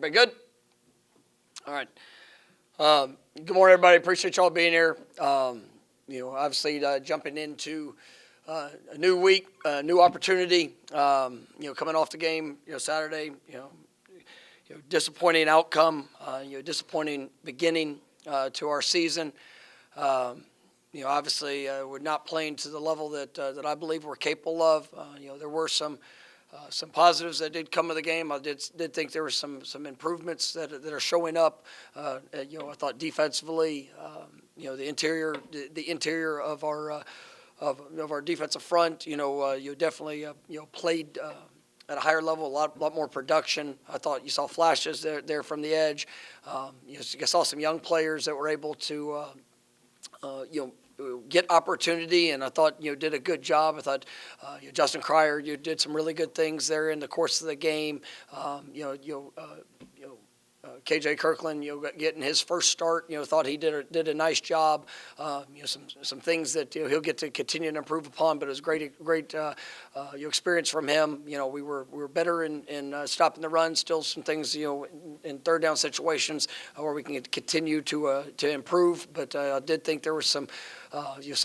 Everybody good? All right. Good morning, everybody. Appreciate y'all being here. Obviously jumping into a new week, a new opportunity. Coming off the game, Saturday. Disappointing outcome. Disappointing beginning to our season. Obviously we're not playing to the level that I believe we're capable of. There were some positives that did come of the game. I did think there were some improvements that are showing up. I thought defensively, the interior of our defensive front, you definitely played at a higher level, a lot more production. I thought you saw flashes there from the edge. You saw some young players that were able to get opportunity, and I thought did a good job. I thought Justin Cryer, you did some really good things there in the course of the game. KJ Kirkland, getting his first start, thought he did a nice job. Some things that he'll get to continue to improve upon, but it was great experience from him. We were better in stopping the run. Still some things in third down situations where we can continue to improve. But I did think there was some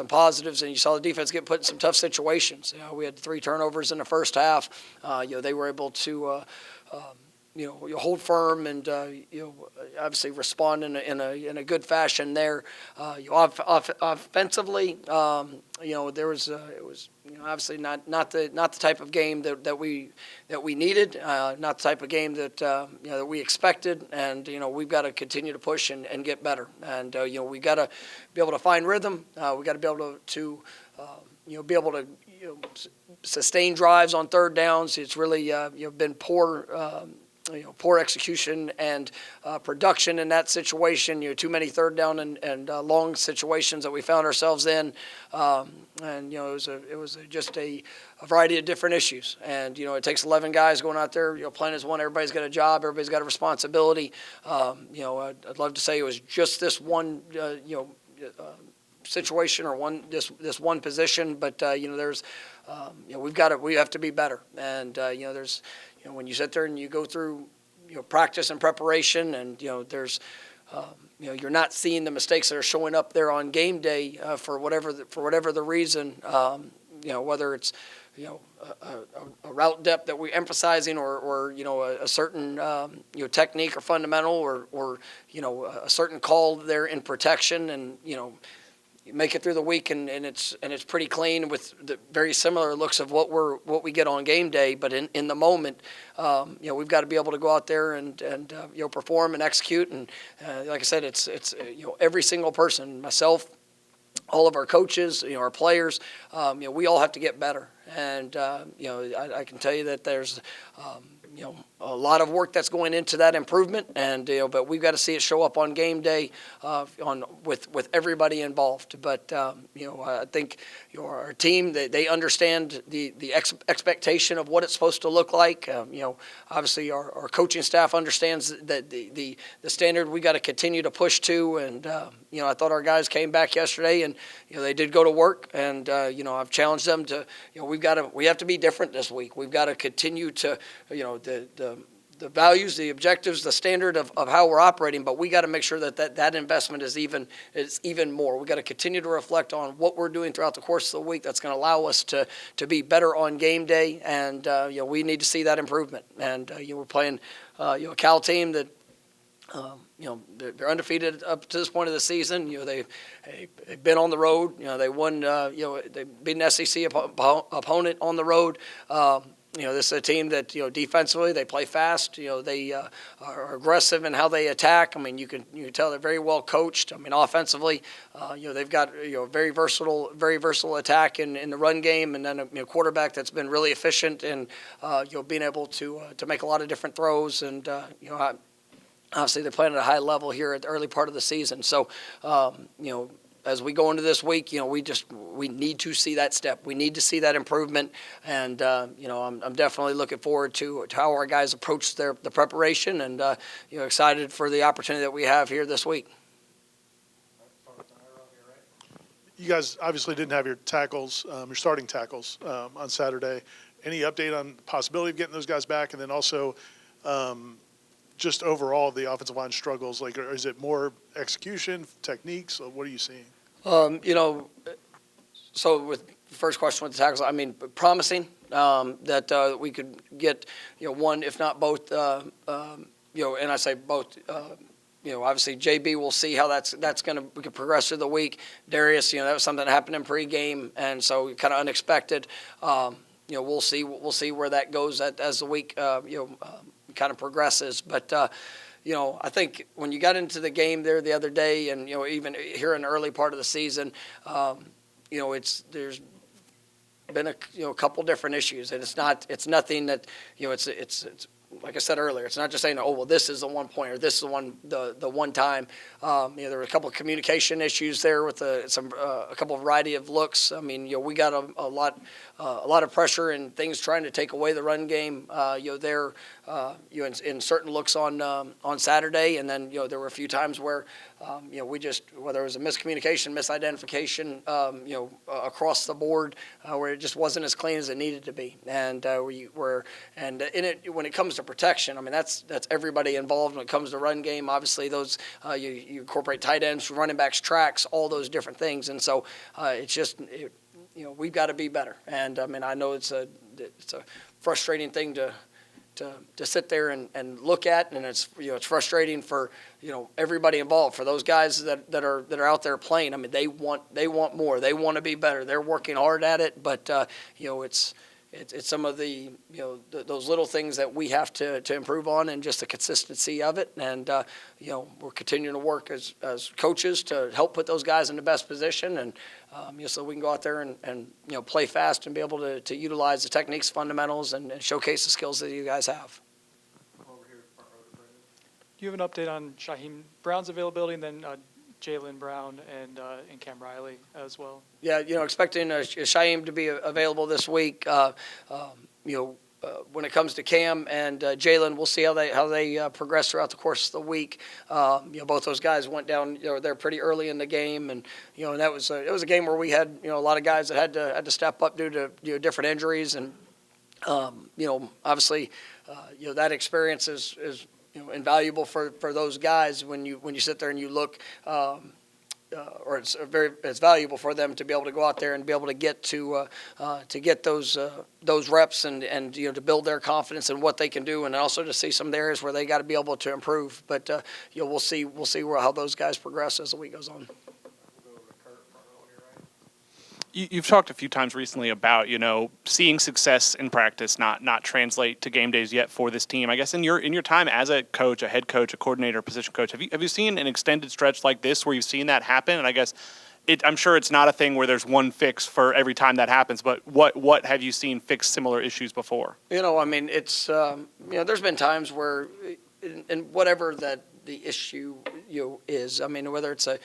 positives, and you saw the defense get put in some tough situations. We had 3 turnovers in the first half. They were able to. You hold firm and obviously respond in a good fashion there. Offensively, there was it was obviously not the type of game that we needed, not the type of game that we expected, and we've got to continue to push and get better, and we got to be able to find rhythm. We got to be able to be able to sustain drives on third downs. It's really been poor execution and production in that situation. Too many third down and long situations that we found ourselves in, and it was just a variety of different issues. And it takes 11 guys going out there, playing as one. Everybody's got a job. Everybody's got a responsibility. I'd love to say it was just this one situation or this one position, but there's we have to be better. And there's when you sit there and you go through practice and preparation, and there's you're not seeing the mistakes that are showing up there on game day for whatever the reason, whether it's a route depth that we're emphasizing, or a certain technique or fundamental, or a certain call there in protection, and you make it through the week and it's pretty clean with the very similar looks of what we get on game day. But in the moment, we've got to be able to go out there and perform and execute. And like I said, it's every single person, myself, all of our coaches, our players, we all have to get better. And I can tell you that there's a lot of work that's going into that improvement, and but we've got to see it show up on game day, with everybody involved. But I think our team, they understand the expectation of what it's supposed to look like. Obviously our coaching staff understands that the standard we got to continue to push to, and I thought our guys came back yesterday and they did go to work, and I've challenged them to we have to be different this week. We've got to continue to the values, the objectives, the standard of how we're operating, but we got to make sure that investment is even more. We got to continue to reflect on what we're doing throughout the course of the week. That's going to allow us to be better on game day, and we need to see that improvement. And we're playing a Cal team that they're undefeated up to this point of the season. They've been on the road. They won. They beat an SEC opponent on the road. This is a team that, defensively, they play fast. They are aggressive in how they attack. I mean, you can tell they're very well coached. I mean, offensively, they've got very versatile attack in the run game, and then a quarterback that's been really efficient and being able to make a lot of different throws. And obviously they're playing at a high level here at the early part of the season. So as we go into this week, we need to see that step. We need to see that improvement, and I'm definitely looking forward to how our guys approach the preparation, and excited for the opportunity that we have here this week. You guys obviously didn't have your tackles, your starting tackles on Saturday. Any update on the possibility of getting those guys back, and then also just overall the offensive line struggles? Like, is it more execution, techniques? What are you seeing? You know, so with the first question with the tackles, I mean, promising that we could get, you know, one, if not both, you know, and I say both, you know, obviously JB, we'll see how that's going to, we can progress through the week. Darius, you know, that was something that happened in pregame, and so kind of unexpected. You know, we'll see where that goes as the week, you know, kind of progresses. But, you know, I think when you got into the game there the other day, and, you know, even here in the early part of the season, you know, there's been a couple different issues, and it's nothing that, you know, it's like I said earlier, it's not just saying, oh, well, this is the 1 point or this is the one time. You know, there were a couple of communication issues there with a couple of variety of looks. I mean, you know, we got a lot of pressure and things trying to take away the run game. You know, there, you know, in certain looks on Saturday, and then, you know, there were a few times where, you know, whether it was a miscommunication, misidentification, you know, across the board, where it just wasn't as clean as it needed to be, and when it comes to protection, I mean, that's everybody involved when it comes to run game. Obviously, those you incorporate tight ends, running backs, tracks, all those different things, and so it's just you know, we've got to be better. And I mean, I know it's a frustrating thing to sit there and look at, and it's, you know, it's frustrating for, you know, everybody involved, for those guys that are out there playing. I mean, they want more, they want to be better, they're working hard at it, but you know, it's some of the, you know, those little things that we have to improve on, and just the consistency of it. And you know, we're continuing to work as coaches to help put those guys in the best position, and you know, so we can go out there and you know, play fast and be able to utilize the techniques, fundamentals, and showcase the skills that you guys have. Do you have an update on Shaheem Brown's availability, and then Jalen Brown and Cam Riley as well? Yeah, you know, expecting Shaheem to be available this week. You know, when it comes to Cam and Jalen, we'll see how they progress throughout the course of the week. You know, both those guys went down, you know, they're pretty early in the game, and you know, and it was a game where we had, you know, a lot of guys that had to step up due to, you know, different injuries, and you know, obviously, you know, that experience is you know, invaluable for those guys when you sit there and you look, or it's valuable for them to be able to go out there and be able to get those reps, and you know, to build their confidence in what they can do, and also to see some of the areas where they got to be able to improve. But you know, we'll see how those guys progress as the week goes on. You've talked a few times recently about, you know, seeing success in practice not translate to game days yet for this team. I guess in your time as a coach, a head coach, a coordinator, position coach, have you seen an extended stretch like this where you've seen that happen? And I guess I'm sure it's not a thing where there's one fix for every time that happens, but what have you seen fix similar issues before? You know, I mean, it's you know, there's been times where, in whatever that the issue, you know, is. I mean, whether it's a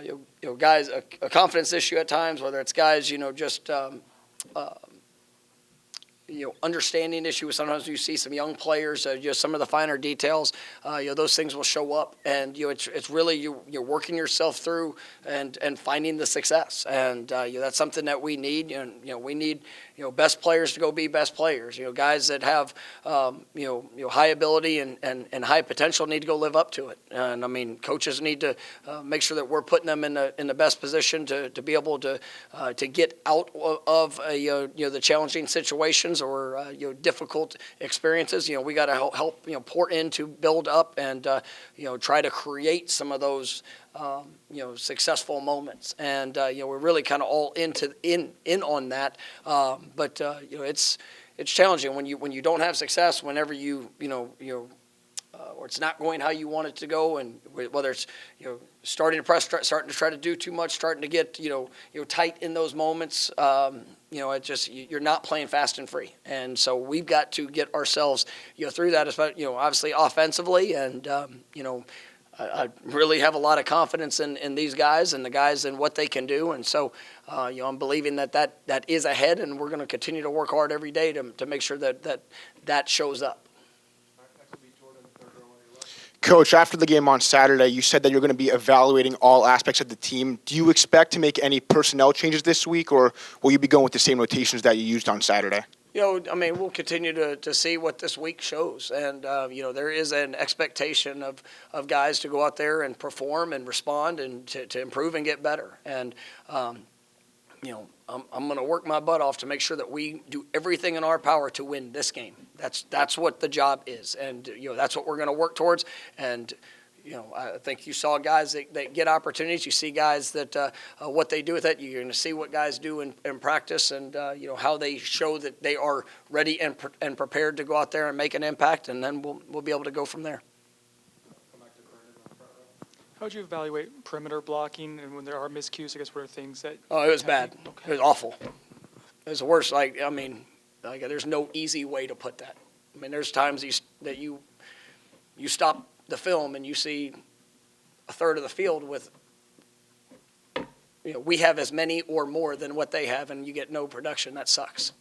you know, guys, a confidence issue at times, whether it's guys, you know, just you know, understanding issue. Sometimes you see some young players, just some of the finer details, you know, those things will show up, and you know, it's really you're working yourself through and finding the success, and you know, that's something that we need. And you know, we need, you know, best players to go be best players. You know, guys that have you know, high ability and high potential need to go live up to it. And I mean, coaches need to make sure that we're putting them in the best position to be able to get out of you know, the challenging situations or you know, difficult experiences. You know, we got to help you know, pour in to build up, and you know, try to create some of those you know, successful moments. And you know, we're really kind of all in on that. But you know, it's challenging when you don't have success. Whenever you know, or it's not going how you want it to go, and whether it's, you know, starting to press, starting to try to do too much, starting to get, you know, tight in those moments. You know, it just, you're not playing fast and free, and so we've got to get ourselves, you know, through that. You know, obviously offensively, and you know, I really have a lot of confidence in these guys and the guys and what they can do, and so you know, I'm believing that is ahead, and we're going to continue to work hard every day to make sure that shows up. Coach, after the game on Saturday, you said that you're going to be evaluating all aspects of the team. Do you expect to make any personnel changes this week, or will you be going with the same rotations that you used on Saturday? I mean, we'll continue to see what this week shows. And, there is an expectation of guys to go out there and perform and respond and to improve and get better. And, I'm going to work my butt off to make sure that we do everything in our power to win this game. That's what the job is. And, that's what we're going to work towards. And, I think you saw guys that get opportunities. You see guys that what they do with it. You're going to see what guys do in practice, and how they show that they are ready and prepared to go out there and make an impact. And then we'll be able to go from there. How would you evaluate perimeter blocking, and when there are miscues, I guess what are things that? Oh, it was bad. Okay. It was awful. It was the worst. There's no easy way to put that. I mean, there's times that you stop the film and you see a third of the field with, we have as many or more than what they have, and you get no production. That sucks.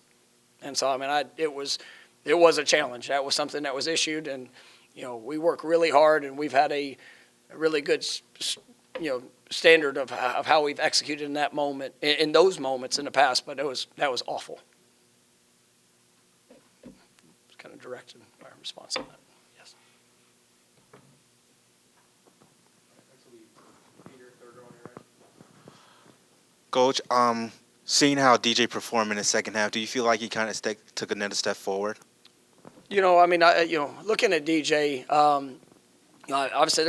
And so, it was a challenge. That was something that was issued, and, we work really hard, and we've had a really good, standard of how we've executed in that moment, in those moments in the past, but that was awful. It's kind of directed my response on that. Yes. Coach, seeing how DJ performed in the second half, do you feel like he kind of took another step forward? Looking at DJ, obviously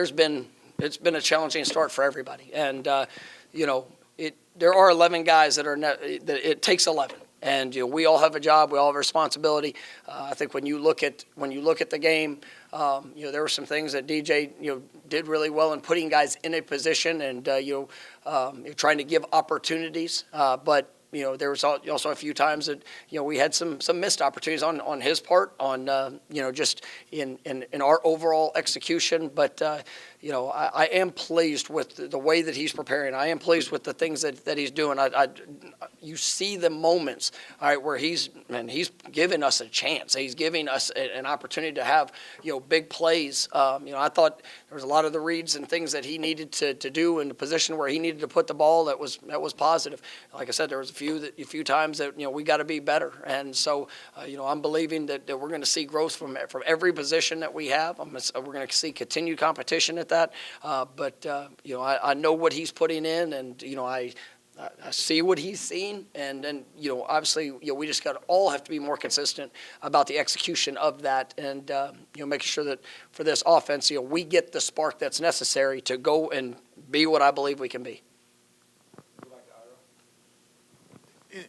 it's been a challenging start for everybody, and there are 11 guys that it takes 11. And we all have a job, we all have a responsibility. I think when you look at the game, there were some things that DJ did really well in putting guys in a position and trying to give opportunities. But there was also a few times that we had some missed opportunities on his part, on just in our overall execution. But I am pleased with the way that he's preparing. I am pleased with the things that he's doing. You see the moments, all right, where he's giving us a chance. He's giving us an opportunity to have big plays. I thought there was a lot of the reads and things that he needed to do in the position where he needed to put the ball that was positive. Like I said, there was a few times that we got to be better, and so I'm believing that we're going to see growth from every position that we have. We're going to see continued competition at that, but I know what he's putting in, and I see what he's seen, and then obviously we just all have to be more consistent about the execution of that, and making sure that for this offense we get the spark that's necessary to go and be what I believe we can be.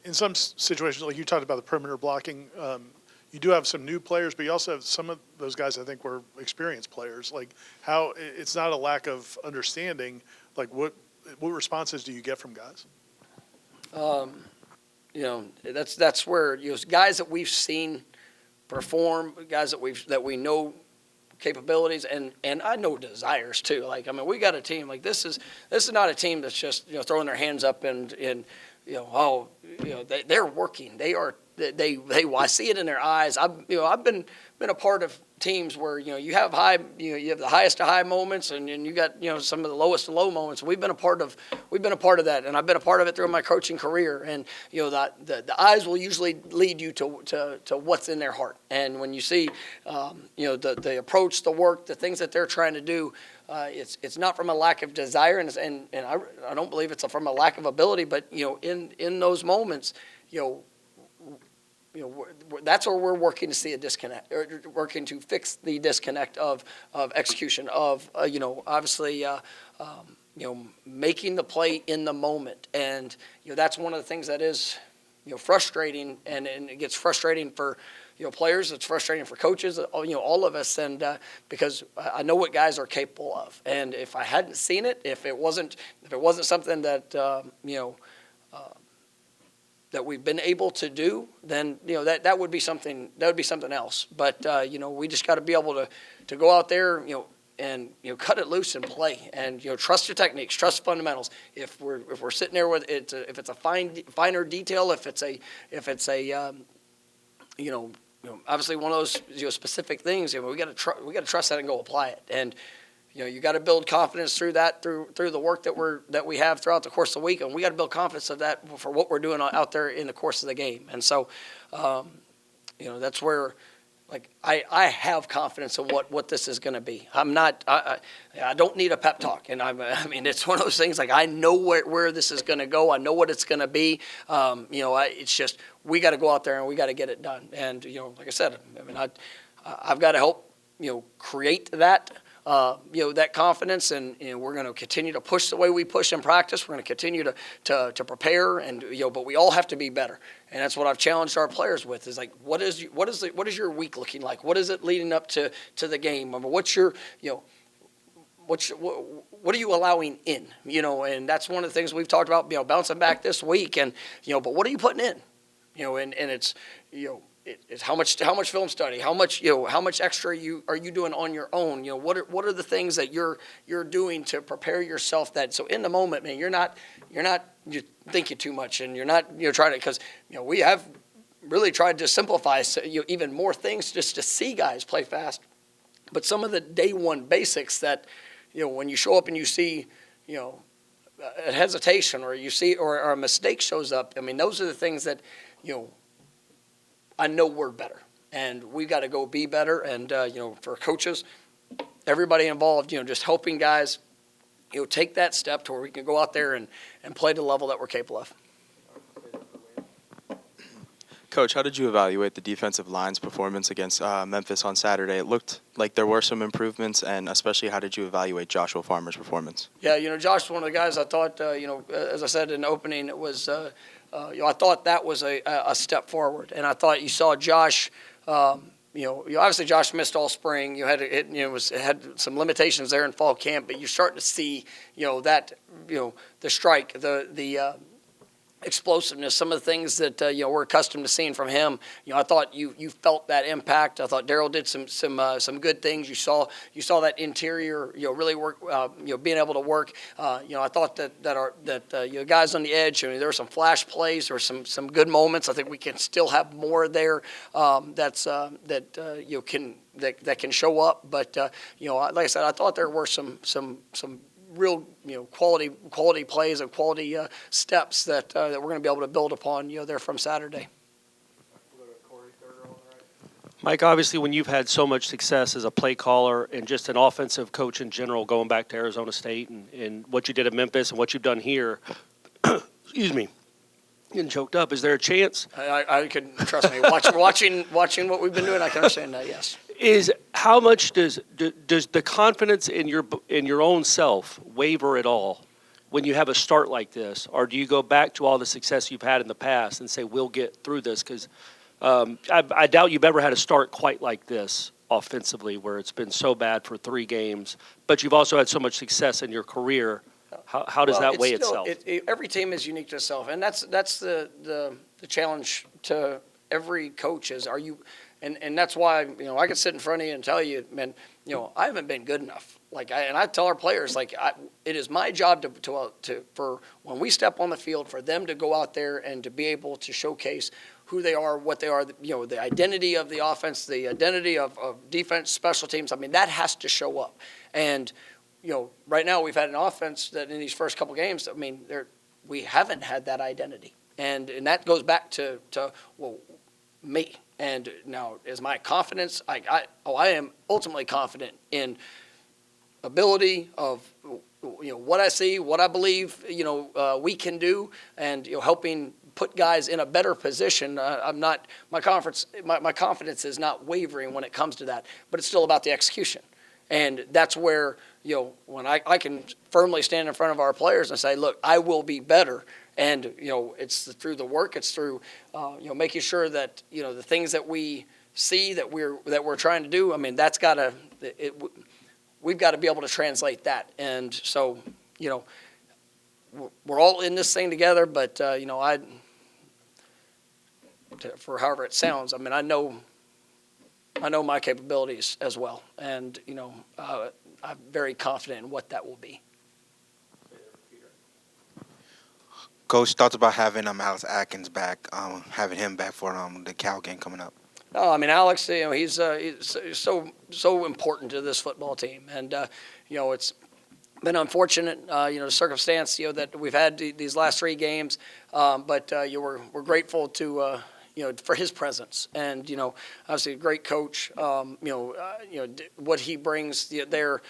In some situations, like you talked about the perimeter blocking, you do have some new players, but you also have some of those guys I think were experienced players. Like how it's not a lack of understanding. Like what responses do you get from guys? That's where guys that we've seen perform, guys that we know capabilities and I know desires too. We got a team like this is not a team that's just throwing their hands up and they're working. I see it in their eyes. I've been a part of teams where you have you have the highest of high moments and you got some of the lowest of low moments. We've been a part of that, and I've been a part of it through my coaching career. And the eyes will usually lead you to what's in their heart. And when you see the approach, the work, the things that they're trying to do, it's not from a lack of desire, and I don't believe it's from a lack of ability, but in those moments, that's where we're working to see a disconnect, or working to fix the disconnect of execution of obviously making the play in the moment, and that's one of the things that is frustrating, and it gets frustrating for players. It's frustrating for coaches, all of us, and because I know what guys are capable of, and if I hadn't seen it, if it wasn't something that that we've been able to do, then that would be something else. But we just got to be able to go out there and cut it loose and play, and trust your techniques, trust fundamentals. If we're sitting there with it, if it's a finer detail, if it's a obviously one of those specific things, we got to trust that and go apply it. And you got to build confidence through that, through the work that we have throughout the course of the week, and we got to build confidence of that for what we're doing out there in the course of the game. And so, that's where, like, I have confidence in what this is going to be. I don't need a pep talk. And I mean, it's one of those things, like, I know where this is going to go. I know what it's going to be. It's just, we got to go out there and we got to get it done. And, like I said, I mean, I've got to help, create that, that confidence, and we're going to continue to push the way we push in practice. We're going to continue to prepare, and but we all have to be better, and that's what I've challenged our players with. Is like, what is your week looking like? What is it leading up to the game? I mean, what are you allowing in? And that's one of the things we've talked about. Bouncing back this week, and but what are you putting in? And it's It's how much film study, how much extra are you doing on your own? What are the things that you're doing to prepare yourself, that so in the moment, man, you're not thinking too much, and you're not trying to, because we have really tried to simplify even more things just to see guys play fast, but some of the day one basics that when you show up and you see a hesitation, or you see or a mistake shows up, I mean, those are the things that I know we're better, and we got to go be better. And for coaches, everybody involved, just helping guys, take that step to where we can go out there and play to the level that we're capable of. Coach, how did you evaluate the defensive line's performance against Memphis on Saturday? It looked like there were some improvements, and especially, how did you evaluate Joshua Farmer's performance? Yeah, Josh was one of the guys I thought, as I said in the opening, it was. I thought that was a step forward, and I thought you saw Josh. Obviously Josh missed all spring. Had some limitations there in fall camp, but you're starting to see, that, the strike, the explosiveness, some of the things that we're accustomed to seeing from him. I thought you felt that impact. I thought Darryl did some good things. You saw that interior really work. Being able to work. I thought that guys on the edge. I mean, there were some flash plays. There were some good moments. I think we can still have more there. That can show up. But like I said, I thought there were some real quality plays and quality steps that we're going to be able to build upon there from Saturday. Mike, obviously when you've had so much success as a play caller and just an offensive coach in general, going back to Arizona State and what you did at Memphis and what you've done here, excuse me, getting choked up, is there a chance? I can, trust me, watching what we've been doing, I can understand that, yes. Is how much does the confidence in your own self waver at all when you have a start like this, or do you go back to all the success you've had in the past and say we'll get through this? Because I doubt you've ever had a start quite like this offensively, where it's been so bad for 3 games, but you've also had so much success in your career. How does that weigh itself? Every team is unique to itself, and that's the challenge to every coach is, are you. And that's why, I could sit in front of you and tell you, man, I haven't been good enough. And I tell our players, it is my job for when we step on the field, for them to go out there and to be able to showcase who they are, what they are, the identity of the offense, the identity of defense, special teams. I mean, that has to show up. And, right now we've had an offense that in these first couple games, I mean, we haven't had that identity. And that goes back to me. And now, is my confidence? I am ultimately confident in ability of what I see, what I believe we can do, and helping put guys in a better position. My confidence is not wavering when it comes to that, but it's still about the execution, and that's where when I can firmly stand in front of our players and say, look, I will be better. And it's through the work. It's through making sure that the things that we see that we're trying to do. I mean, we've got to be able to translate that. And so we're all in this thing together. But for however it sounds, I mean, I know my capabilities as well, and I'm very confident in what that will be. Coach, thoughts about having Alex Atkins back, having him back for the Cal game coming up? No, I mean, Alex, he's so important to this football team, and it's been unfortunate, the circumstance, that we've had these last 3 games, but we're grateful to for his presence. And, obviously a great coach, what he brings there,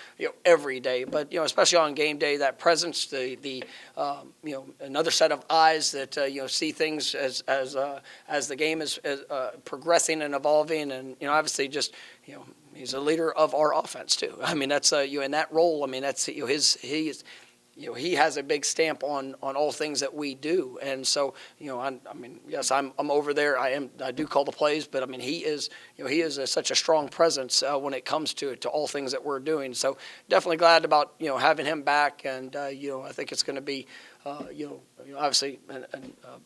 every day. But, especially on game day, that presence, another set of eyes that, see things as the game is progressing and evolving. And, obviously just, he's a leader of our offense too. I mean, that's, in that role, I mean, that's, he has a big stamp on all things that we do. And so, yes, I'm over there. I do call the plays, but I mean, he is such a strong presence when it comes to all things that we're doing. So definitely glad about, having him back. And, I think it's going to be, obviously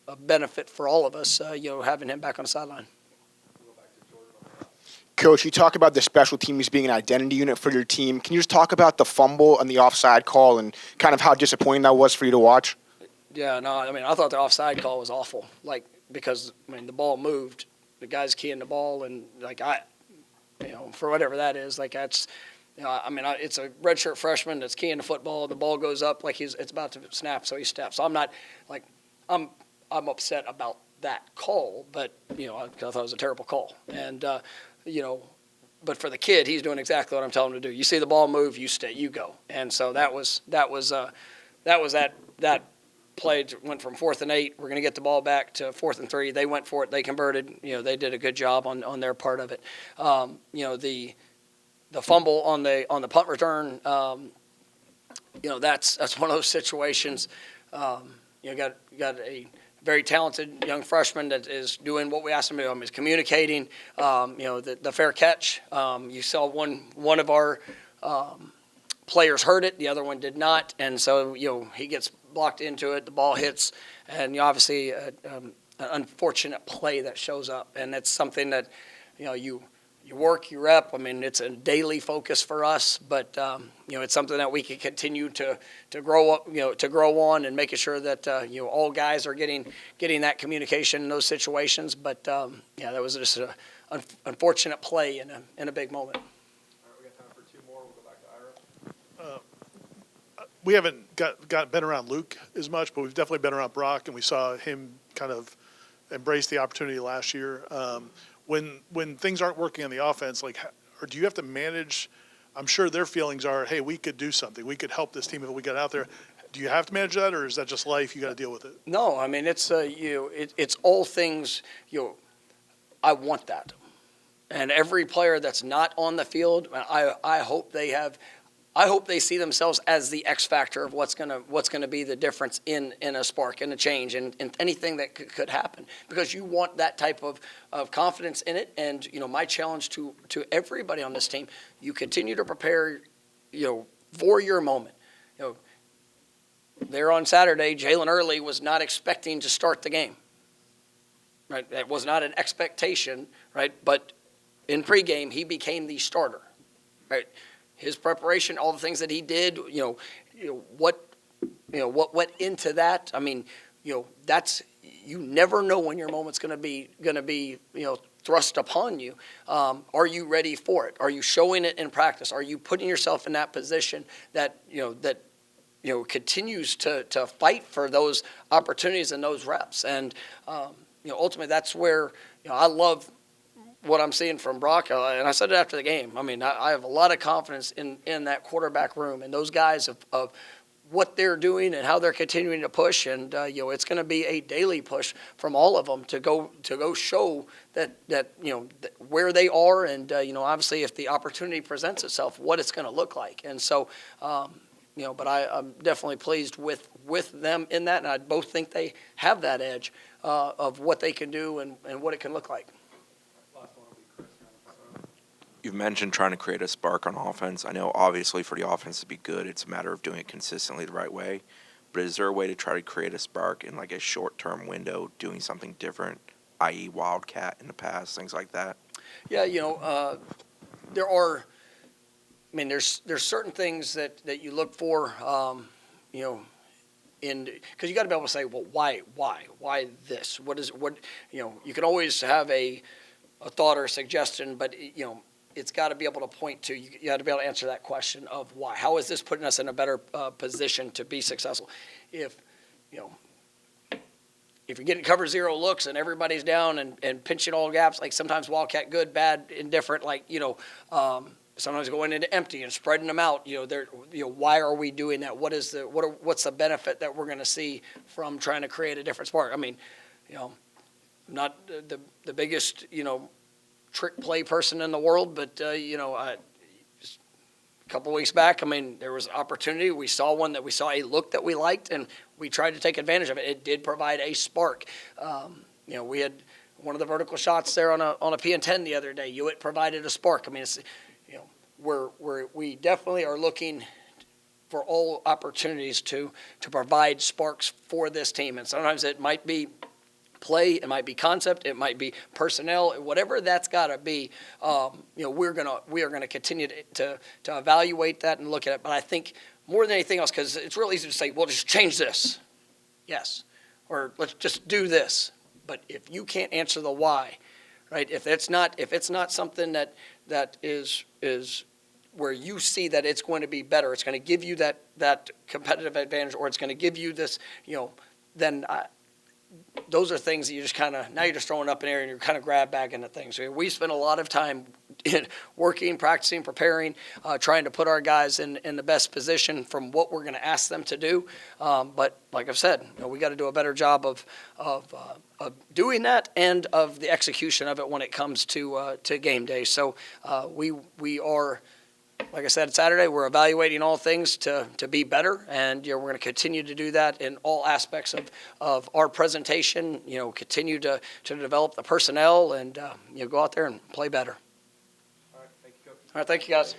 a benefit for all of us, having him back on the sideline. Coach, you talk about the special teams being an identity unit for your team. Can you just talk about the fumble and the offside call and kind of how disappointing that was for you to watch? Yeah, no, I mean, I thought the offside call was awful. Because the ball moved, the guy's keying the ball, and for whatever that is, that's, it's a redshirt freshman that's keying the football. The ball goes up it's about to snap, so he steps. So I'm not I'm upset about that call, but I thought it was a terrible call. And but for the kid, he's doing exactly what I'm telling him to do. You see the ball move, you stay, you go. And so that was that play went from 4th and 8. We're going to get the ball back to 4th and 3. They went for it. They converted. They did a good job on their part of it. The fumble on the punt return. That's one of those situations. Got a very talented young freshman that is doing what we asked him to do. He's communicating, the fair catch. You saw one of our players heard it, the other one did not, and so he gets blocked into it. The ball hits, and obviously an unfortunate play that shows up, and it's something that you work, you rep. I mean, it's a daily focus for us, but it's something that we can continue to grow up, to grow on, and making sure that all guys are getting that communication in those situations. But that was just an unfortunate play in a big moment. All right, we got time for 2 more. We'll go back to Ira. We haven't been around Luke as much, but we've definitely been around Brock, and we saw him kind of embrace the opportunity last year. When things aren't working on the offense, or do you have to manage? I'm sure their feelings are, hey, we could do something. We could help this team if we got out there. Do you have to manage that, or is that just life? You got to deal with it. No, I mean it's it's all things. I want that, and every player that's not on the field, I hope they have. I hope they see themselves as the X factor of what's gonna be the difference in a spark and a change and anything that could happen, because you want that type of confidence in it. And my challenge to everybody on this team, you continue to prepare for your moment. There on Saturday, Jalen Early was not expecting to start the game. Right, that was not an expectation. Right, but in pregame he became the starter. Right. His preparation, all the things that he did, what went into that. I mean, that's, you never know when your moment's going to be thrust upon you. Are you ready for it? Are you showing it in practice? Are you putting yourself in that position that continues to fight for those opportunities and those reps? And ultimately, that's where I love what I'm seeing from Brock, and I said it after the game. I mean, I have a lot of confidence in that quarterback room and those guys of what they're doing and how they're continuing to push. And it's going to be a daily push from all of them to go show that where they are, and obviously if the opportunity presents itself, what it's going to look like. And so, but I'm definitely pleased with them in that, and I both think they have that edge of what they can do and what it can look like. You've mentioned trying to create a spark on offense. I know obviously for the offense to be good, it's a matter of doing it consistently the right way. But is there a way to try to create a spark in a short-term window, doing something different, i.e. Wildcat in the past, things like that? Yeah, there are. I mean, there's certain things that you look for, because you got to be able to say, well, why this? You can always have a thought or a suggestion, but it's got to be able to point to, you got to be able to answer that question of why. How is this putting us in a better position to be successful? If, if you're getting cover zero looks and everybody's down and pinching all gaps, like sometimes Wildcat good, bad, indifferent, like, sometimes going into empty and spreading them out, why are we doing that? What's the benefit that we're going to see from trying to create a different spark? I mean, I'm not the biggest, trick play person in the world, but, a couple weeks back, I mean, there was opportunity. We saw a look that we liked, and we tried to take advantage of it. It did provide a spark. We had one of the vertical shots there on a PN10 the other day. It provided a spark. I mean, it's, we definitely are looking for all opportunities to provide sparks for this team. And sometimes it might be play, it might be concept, it might be personnel, whatever that's got to be. We are gonna continue to evaluate that and look at it. But I think more than anything else, because it's real easy to say, well, just change this, yes, or let's just do this. But if you can't answer the why, right? If it's not something that is where you see that it's going to be better, it's going to give you that competitive advantage, or it's going to give you this, then those are things that you just now you're just throwing up in the air and you're kind of grab bagging at things. We spend a lot of time working, practicing, preparing, trying to put our guys in the best position from what we're going to ask them to do. But like I've said, we got to do a better job of doing that and of the execution of it when it comes to game day. So we are, like I said, Saturday, we're evaluating all things to be better, and we're going to continue to do that in all aspects of our presentation. Continue to develop the personnel and go out there and play better. All right, thank you, Coach. All right, thank you, guys.